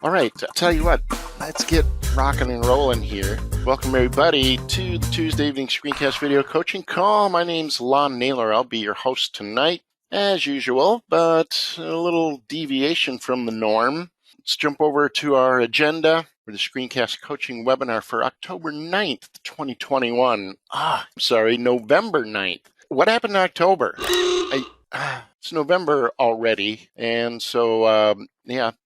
All right, I'll tell you what, let's get rocking and rolling here. Welcome everybody to the Tuesday evening Screencast Video Coaching Call. My name's Ron Naylor. I'll be your host tonight, as usual, but a little deviation from the norm. Let's jump over to our agenda for the Screencast Coaching Webinar for October 9th, 2021. November 9th. What happened in October? It's November already, and so,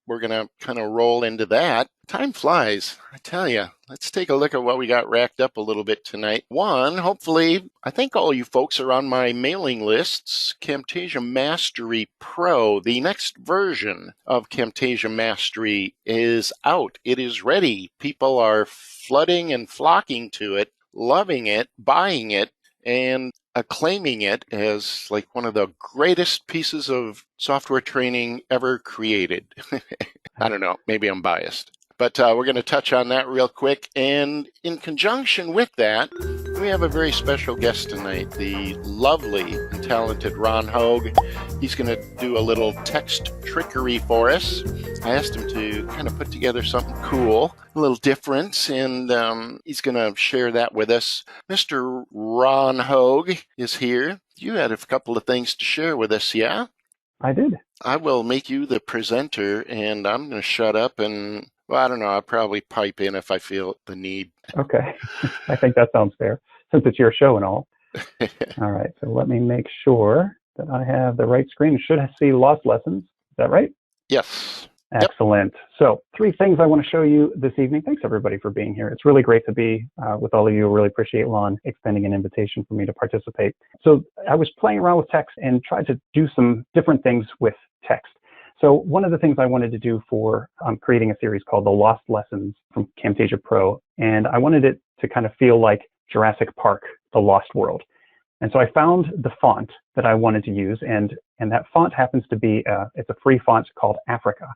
we're going to kind of roll into that. Time flies, I tell you. Let's take a look at what we got racked up a little bit tonight. One, hopefully, I think all you folks are on my mailing lists. Camtasia Mastery Pro, the next version of Camtasia Mastery is out. It is ready. People are flooding and flocking to it, loving it, buying it, and acclaiming it as like one of the greatest pieces of software training ever created. I don't know, maybe I'm biased. But we're going to touch on that real quick. And in conjunction with that, we have a very special guest tonight, the lovely and talented Ron Hogue. He's going to do a little text trickery for us. I asked him to kind of put together something cool, a little different, and he's going to share that with us. Mr. Ron Hogue is here. You had a couple of things to share with us, yeah? I did. I will make you the presenter, and I'm going to shut up and, well, I don't know, I'll probably pipe in if I feel the need. Okay. I think that sounds fair, since it's your show and all. All right. So let me make sure that I have the right screen. It should see Lost Lessons. Is that right? Yes. Excellent. Yep. So 3 things I want to show you this evening. Thanks, everybody, for being here. It's really great to be with all of you. I really appreciate Lon extending an invitation for me to participate. So I was playing around with text and tried to do some different things with text. So one of the things I wanted to do for creating a series called The Lost Lessons from Camtasia Pro, and I wanted it to kind of feel like Jurassic Park, The Lost World. And so I found the font that I wanted to use, and that font happens to be, it's a free font called Africa.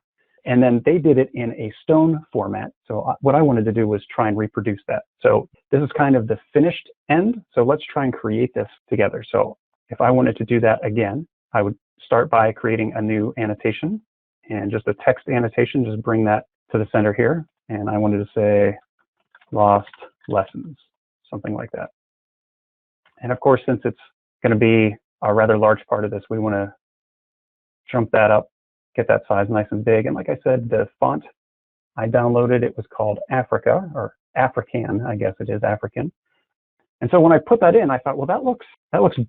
And then they did it in a stone format. So what I wanted to do was try and reproduce that. So this is kind of the finished end. So let's try and create this together. So if I wanted to do that again, I would start by creating a new annotation and just a text annotation, just bring that to the center here. And I wanted to say Lost Lessons, something like that. And of course, since it's going to be a rather large part of this, we want to jump that up, get that size nice and big. And like I said, the font I downloaded, it was called Africa, or African, I guess it is, African. And so when I put that in, I thought, well, that looks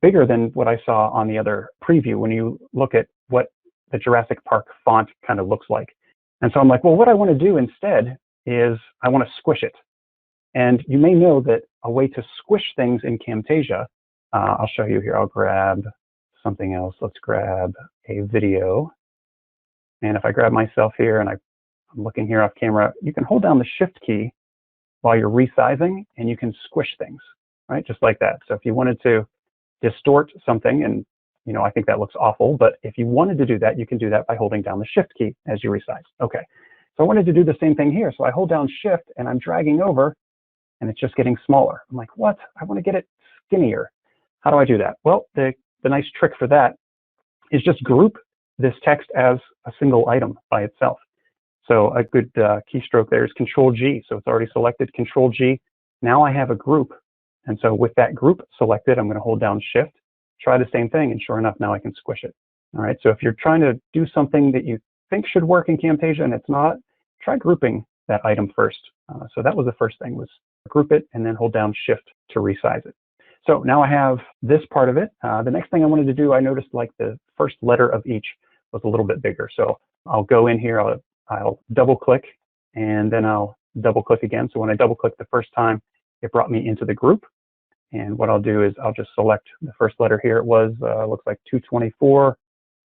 bigger than what I saw on the other preview when you look at what the Jurassic Park font kind of looks like. And so I'm like, well, what I want to do instead is I want to squish it. And you may know that a way to squish things in Camtasia, I'll show you here. I'll grab something else. Let's grab a video. And if I grab myself here and I'm looking here off camera, you can hold down the Shift key while you're resizing and you can squish things, right? Just like that. So if you wanted to distort something, and you know, I think that looks awful, but if you wanted to do that, you can do that by holding down the Shift key as you resize. Okay. So I wanted to do the same thing here. So I hold down Shift and I'm dragging over and it's just getting smaller. I'm like, what? I want to get it skinnier. How do I do that? Well, the nice trick for that is just group this text as a single item by itself. So a good keystroke there is Control-G. So it's already selected, Control-G. Now I have a group. And so with that group selected, I'm going to hold down Shift, try the same thing, and sure enough, now I can squish it. All right, so if you're trying to do something that you think should work in Camtasia and it's not, try grouping that item first. So that was the first thing, was group it and then hold down Shift to resize it. So now I have this part of it. The next thing I wanted to do, I noticed like the first letter of each was a little bit bigger. So I'll go in here, I'll double click, and then I'll double click again. So when I double click the first time, it brought me into the group. And what I'll do is I'll just select the first letter here. It was, looks like 224.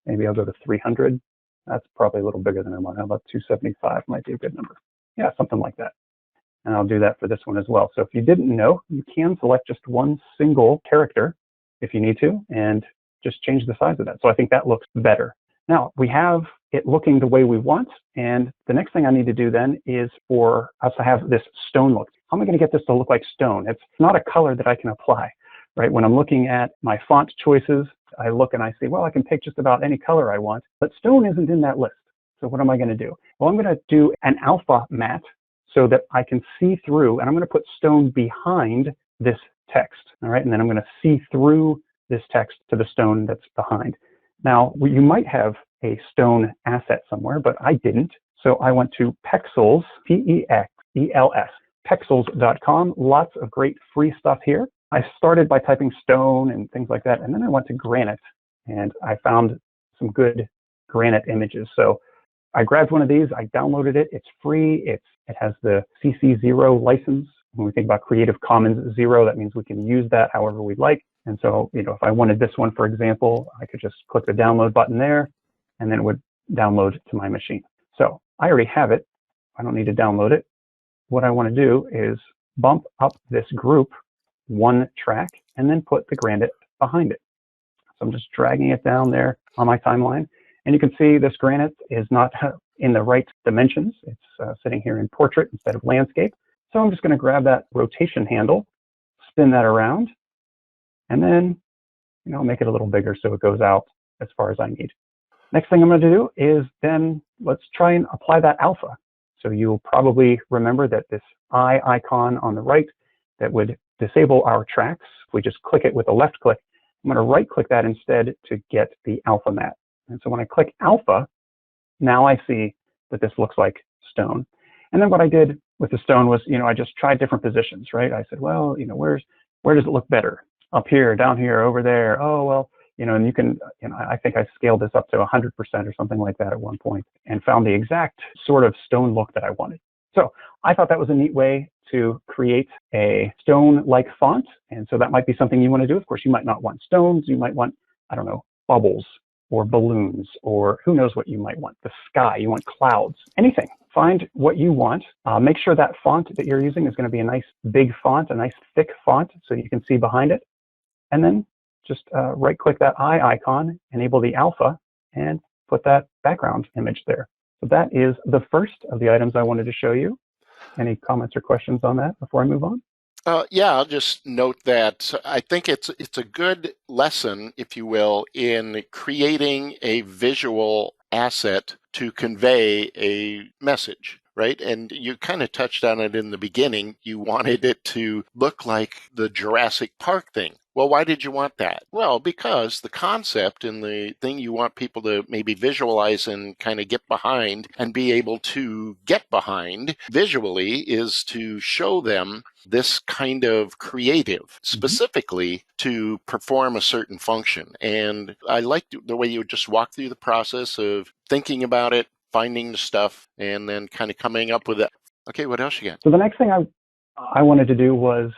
Maybe I'll go to 300. That's probably a little bigger than I want. How about 275 might be a good number. Yeah, something like that. And I'll do that for this one as well. So if you didn't know, you can select just one single character if you need to, and just change the size of that. So I think that looks better. Now we have it looking the way we want. And the next thing I need to do then is for us to have this stone look. How am I going to get this to look like stone? It's not a color that I can apply, right? When I'm looking at my font choices, I look and I say, well, I can pick just about any color I want, but stone isn't in that list. So what am I going to do? Well, I'm going to do an alpha matte so that I can see through, and I'm going to put stone behind this text. All right, and then I'm going to see through this text to the stone that's behind. Now, you might have a stone asset somewhere, but I didn't. So I went to Pexels, P-E-X-E-L-S, Pexels.com. Lots of great free stuff here. I started by typing stone and things like that, and then I went to granite, and I found some good granite images. So I grabbed one of these, I downloaded it, it's free, it has the CC0 license. When we think about Creative Commons 0, that means we can use that however we like. And so, if I wanted this one, for example, I could just click the download button there, and then it would download to my machine. So I already have it. I don't need to download it. What I want to do is bump up this group one track and then put the granite behind it. So I'm just dragging it down there on my timeline. And you can see this granite is not in the right dimensions. It's sitting here in portrait instead of landscape. So I'm just going to grab that rotation handle, spin that around, and then make it a little bigger so it goes out as far as I need. Next thing I'm going to do is then let's try and apply that alpha. So you'll probably remember that this eye icon on the right that would disable our tracks. If we just click it with a left click, I'm going to right click that instead to get the alpha matte. And so when I click alpha, now I see that this looks like stone. And then what I did with the stone was, I just tried different positions, right? I said, well, where does it look better? Up here, down here, over there. Oh, well, and you can, I think I scaled this up to 100% or something like that at one point and found the exact sort of stone look that I wanted. So I thought that was a neat way to create a stone-like font. And so that might be something you want to do. Of course, you might not want stones. You might want, I don't know, bubbles or balloons, or who knows what you might want. The sky, you want clouds, anything. Find what you want. Make sure that font that you're using is going to be a nice big font, a nice thick font so you can see behind it. And then just right-click that eye icon, enable the alpha, and put that background image there. So that is the first of the items I wanted to show you. Any comments or questions on that before I move on? Yeah, I'll just note that I think it's a good lesson, if you will, in creating a visual asset to convey a message, right? And you kind of touched on it in the beginning. You wanted it to look like the Jurassic Park thing. Well, why did you want that? Well, because the concept and the thing you want people to maybe visualize and kind of get behind and be able to get behind visually is to show them this kind of creative, specifically to perform a certain function. And I liked the way you just walk through the process of thinking about it, finding the stuff, and then kind of coming up with it. Okay, what else you got? So the next thing I wanted to do was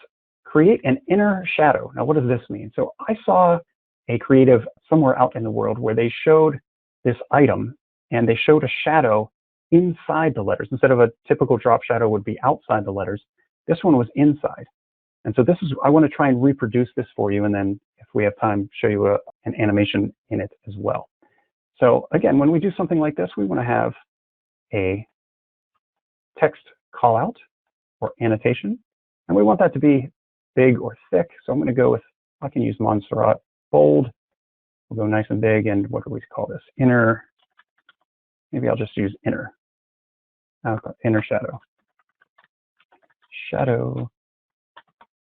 create an inner shadow. Now, what does this mean? So I saw a creative somewhere out in the world where they showed this item and they showed a shadow inside the letters. Instead of a typical drop shadow would be outside the letters, this one was inside. And so I want to try and reproduce this for you, and then if we have time, show you an animation in it as well. So again, when we do something like this, we want to have a text callout or annotation, and we want that to be big or thick. So I'm going to go with, I can use Montserrat bold. We'll go nice and big, and what do we call this? Inner, maybe I'll just use inner. Inner shadow. Shadow.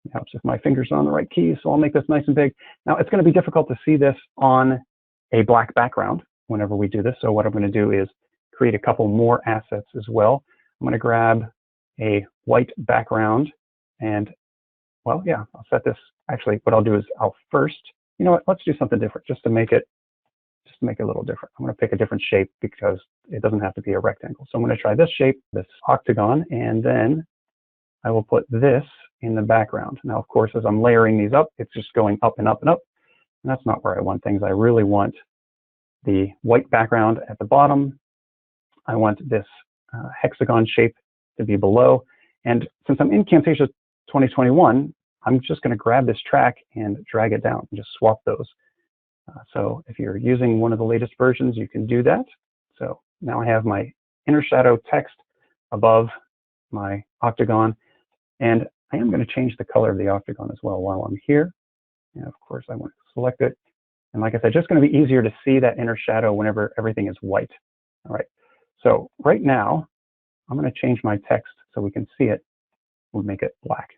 It helps if my fingers are on the right keys, so I'll make this nice and big. Now, it's going to be difficult to see this on a black background whenever we do this. So what I'm going to do is create a couple more assets as well. I'm going to grab a white background and, well, yeah, I'll set this. Actually, what I'll do is I'll first, let's do something different just to make it a little different. I'm going to pick a different shape because it doesn't have to be a rectangle. So I'm going to try this shape, this octagon, and then I will put this in the background. Now, of course, as I'm layering these up, it's just going up and up and up. And that's not where I want things. I really want the white background at the bottom. I want this hexagon shape to be below. And since I'm in Camtasia 2021, I'm just going to grab this track and drag it down and just swap those. So if you're using one of the latest versions, you can do that. So now I have my inner shadow text above my octagon. And I am going to change the color of the octagon as well while I'm here. And of course, I want to select it. And like I said, just going to be easier to see that inner shadow whenever everything is white. All right. So right now, I'm going to change my text so we can see it. We'll make it black.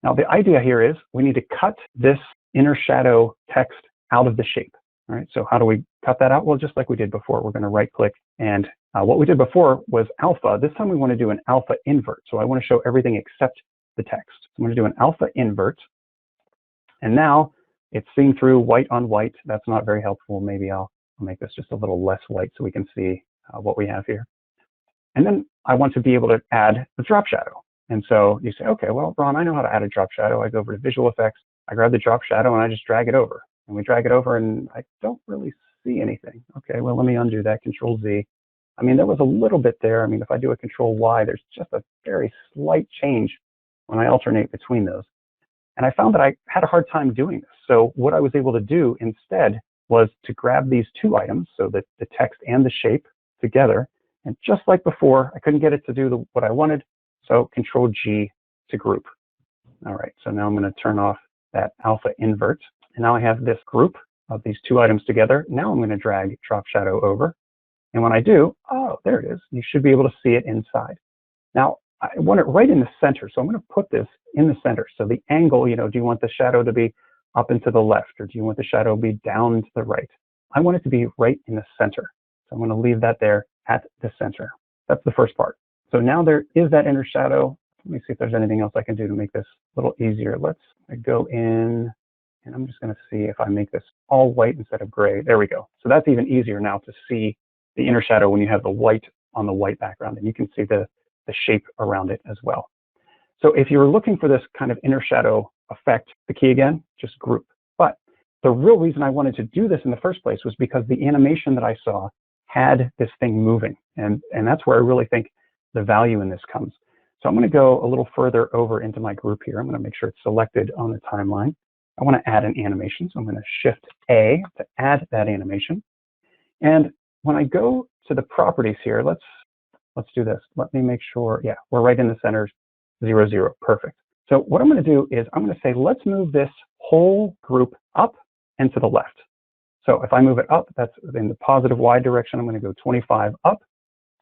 Now the idea here is we need to cut this inner shadow text out of the shape. All right, so how do we cut that out? Well, just like we did before, we're going to right click, and what we did before was alpha. This time we want to do an alpha invert. So I want to show everything except the text. I'm going to do an alpha invert, and now it's seen through white on white. That's not very helpful. Maybe I'll make this just a little less white so we can see what we have here. And then I want to be able to add the drop shadow. And so you say, okay, well, Ron, I know how to add a drop shadow. I go over to visual effects, I grab the drop shadow, and I just drag it over. And we drag it over, and I don't really see anything. Okay, well, let me undo that, Control Z. I mean, there was a little bit there. I mean, if I do a Control Y, there's just a very slight change when I alternate between those. And I found that I had a hard time doing this. So what I was able to do instead was to grab these two items, so that the text and the shape together. And just like before, I couldn't get it to do what I wanted. So Control G to group. All right, so now I'm going to turn off that alpha invert. And now I have this group of these two items together. Now I'm going to drag drop shadow over. And when I do, oh, there it is. You should be able to see it inside. Now, I want it right in the center. So I'm going to put this in the center. So the angle, do you want the shadow to be up and to the left, or do you want the shadow to be down to the right? I want it to be right in the center. So I'm going to leave that there at the center. That's the first part. So now there is that inner shadow. Let me see if there's anything else I can do to make this a little easier. Let's go in, and I'm just going to see if I make this all white instead of gray. There we go. So that's even easier now to see the inner shadow when you have the white on the white background, and you can see the shape around it as well. So if you're looking for this kind of inner shadow effect, the key again, just group. But the real reason I wanted to do this in the first place was because the animation that I saw had this thing moving. And that's where I really think the value in this comes. So I'm going to go a little further over into my group here. I'm going to make sure it's selected on the timeline. I want to add an animation. So I'm going to Shift A to add that animation. And when I go to the properties here, let's do this. Let me make sure, yeah, we're right in the center, 0, 0, perfect. So what I'm going to do is I'm going to say, let's move this whole group up and to the left. So if I move it up, that's in the positive Y direction. I'm going to go 25 up.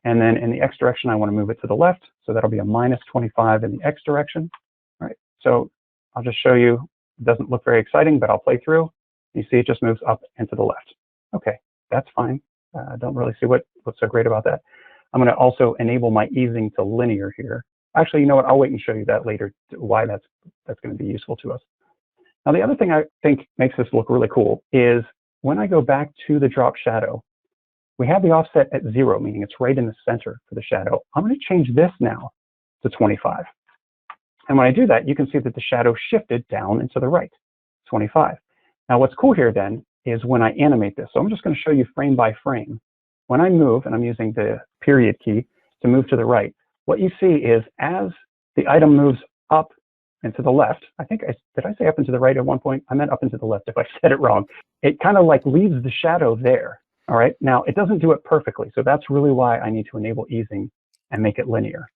And then in the X direction, I want to move it to the left. So that'll be a minus 25 in the X direction. All right. So I'll just show you. It doesn't look very exciting, but I'll play through. You see it just moves up and to the left. Okay, that's fine. I don't really see what's so great about that. I'm going to also enable my easing to linear here. Actually, you know what? I'll wait and show you that later, why that's going to be useful to us. Now, the other thing I think makes this look really cool is when I go back to the drop shadow, we have the offset at 0, meaning it's right in the center for the shadow. I'm going to change this now to 25. And when I do that, you can see that the shadow shifted down and to the right, 25. Now, what's cool here then is when I animate this. So I'm just going to show you frame by frame. When I move, and I'm using the period key to move to the right, what you see is as the item moves up and to the left, did I say up and to the right at one point? I meant up and to the left if I said it wrong. It kind of like leaves the shadow there. All right, now it doesn't do it perfectly. So that's really why I need to enable easing and make it linear.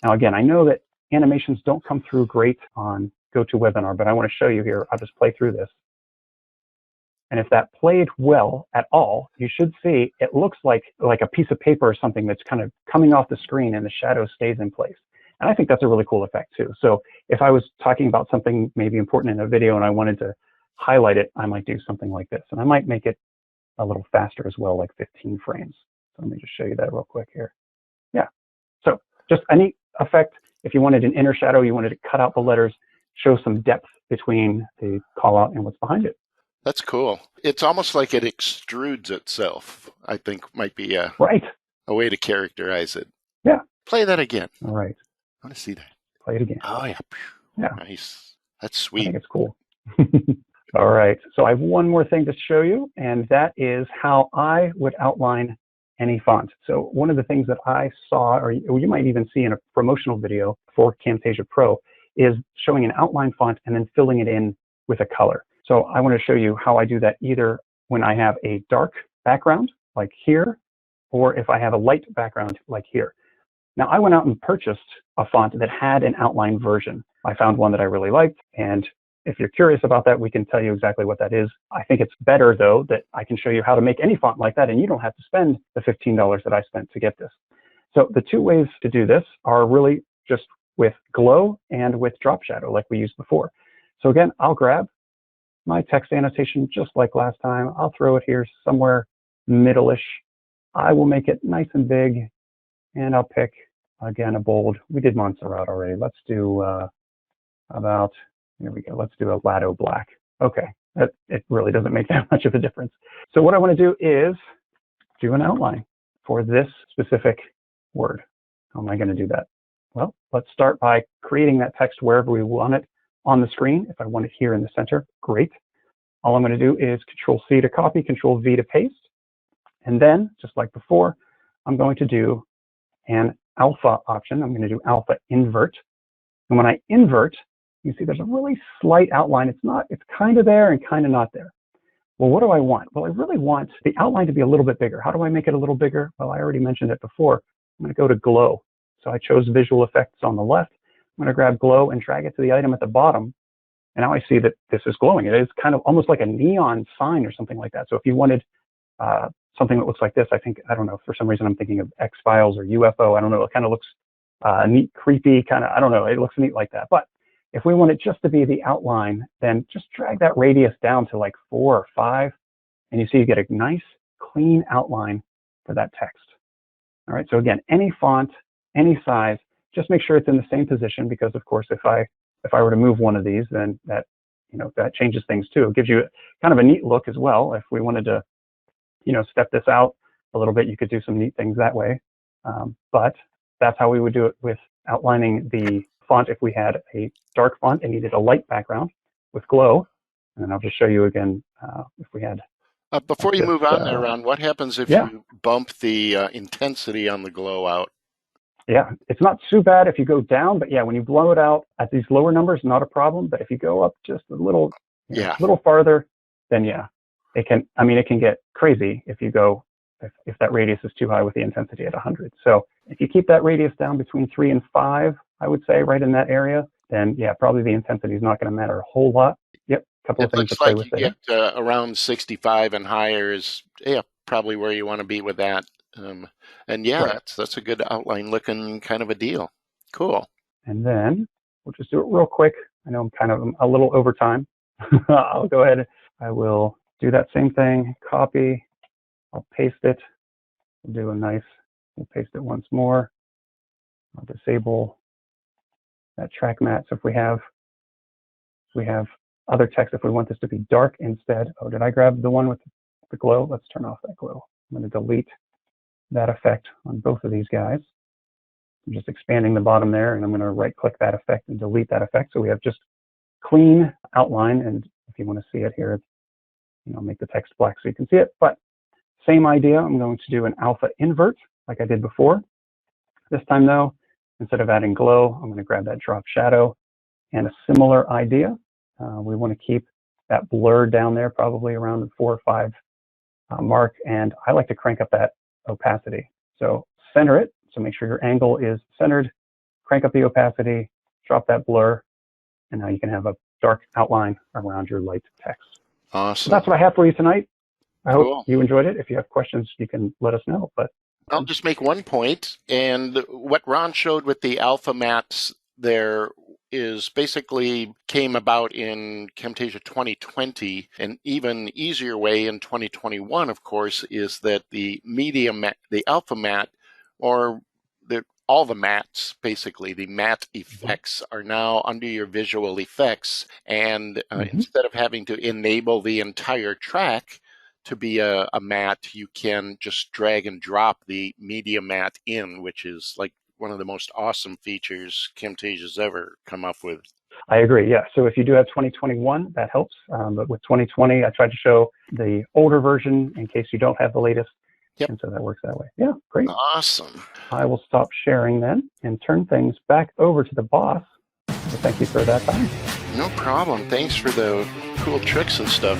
Now, again, I know that animations don't come through great on GoToWebinar, but I want to show you here. I'll just play through this. And if that played well at all, you should see it looks like a piece of paper or something that's kind of coming off the screen and the shadow stays in place. And I think that's a really cool effect too. So if I was talking about something maybe important in a video and I wanted to highlight it, I might do something like this. And I might make it a little faster as well, like 15 frames. So let me just show you that real quick here. Yeah, so just a neat effect. If you wanted an inner shadow, you wanted to cut out the letters, show some depth between the call out and what's behind it. That's cool. It's almost like it extrudes itself, I think might be a way to characterize it. Yeah. Play that again. All right. I want to see that. Play it again. Oh, yeah. Yeah. Nice. That's sweet. I think it's cool. All right. So I have one more thing to show you, and that is how I would outline any font. So one of the things that I saw, or you might even see in a promotional video for Camtasia Pro, is showing an outline font and then filling it in with a color. So I want to show you how I do that either when I have a dark background, like here, or if I have a light background, like here. Now, I went out and purchased a font that had an outline version. I found one that I really liked, and if you're curious about that, we can tell you exactly what that is. I think it's better, though, that I can show you how to make any font like that, and you don't have to spend the $15 that I spent to get this. So the two ways to do this are really just with glow and with drop shadow, like we used before. So again, I'll grab my text annotation just like last time. I'll throw it here somewhere middle-ish. I will make it nice and big, and I'll pick, again, a bold. We did Montserrat already. Let's do here we go. Let's do a Lado black. Okay, it really doesn't make that much of a difference. So what I want to do is do an outline for this specific word. How am I going to do that? Well, let's start by creating that text wherever we want it on the screen. If I want it here in the center, great. All I'm going to do is Control-C to copy, Control-V to paste. And then, just like before, I'm going to do an alpha option. I'm going to do alpha invert. And when I invert, you see there's a really slight outline. It's kind of there and kind of not there. Well, what do I want? Well, I really want the outline to be a little bit bigger. How do I make it a little bigger? Well, I already mentioned it before. I'm going to go to glow. So I chose visual effects on the left. I'm going to grab glow and drag it to the item at the bottom. And now I see that this is glowing. It is kind of almost like a neon sign or something like that. So if you wanted something that looks like this, I don't know, for some reason I'm thinking of X-Files or UFO. I don't know. It kind of looks neat, creepy, kind of, I don't know. It looks neat like that. But if we want it just to be the outline, then just drag that radius down to like 4 or 5. And you see you get a nice, clean outline for that text. All right. So again, any font, any size, just make sure it's in the same position, because of course, if I were to move one of these, then that changes things too. It gives you kind of a neat look as well. If we wanted to, step this out a little bit, you could do some neat things that way. But that's how we would do it with outlining the font if we had a dark font and needed a light background with glow. And I'll just show you again if we had. Before you move on there, Ron, what happens if you bump the intensity on the glow out? Yeah, it's not too bad if you go down, but yeah, when you blow it out at these lower numbers, not a problem. But if you go up just a little, little farther, then yeah, it can get crazy if you go, if that radius is too high with the intensity at 100. So if you keep that radius down between 3 and 5, I would say right in that area, then yeah, probably the intensity is not going to matter a whole lot. Yep, a couple of things to play with there. It looks like you get around 65 and higher is probably where you want to be with that. And yeah, right. that's a good outline looking kind of a deal. Cool. And then we'll just do it real quick. I know I'm kind of a little over time. I'll go ahead. I will do that same thing. Copy. I'll paste it. We'll paste it once more. I'll disable that track matte. So if we have other text, if we want this to be dark instead. Oh, did I grab the one with the glow? Let's turn off that glow. I'm going to delete that effect on both of these guys. I'm just expanding the bottom there, and I'm going to right click that effect and delete that effect. So we have just clean outline. And if you want to see it here, make the text black so you can see it. But same idea. I'm going to do an alpha invert like I did before. This time though, instead of adding glow, I'm going to grab that drop shadow, and a similar idea. We want to keep that blur down there, probably around the 4 or 5 mark. And I like to crank up that opacity. So center it. So make sure your angle is centered, crank up the opacity, drop that blur, and now you can have a dark outline around your light text. Awesome. So that's what I have for you tonight. I hope you enjoyed it. If you have questions, you can let us know. But I'll just make one point, and what Ron showed with the alpha mats there is basically came about in Camtasia 2020. An even easier way in 2021, of course, is that the media mat, the alpha mat, or all the mats, basically the matte effects, are now under your visual effects, and instead of having to enable the entire track to be a matte, you can just drag and drop the media mat in, which is like one of the most awesome features Camtasia's ever come up with. I agree. Yeah. So if you do have 2021, that helps. But with 2020, I tried to show the older version in case you don't have the latest. Yep. And so that works that way. Yeah. Great. Awesome. I will stop sharing then and turn things back over to the boss. So thank you for that time. No problem. Thanks for the cool tricks and stuff.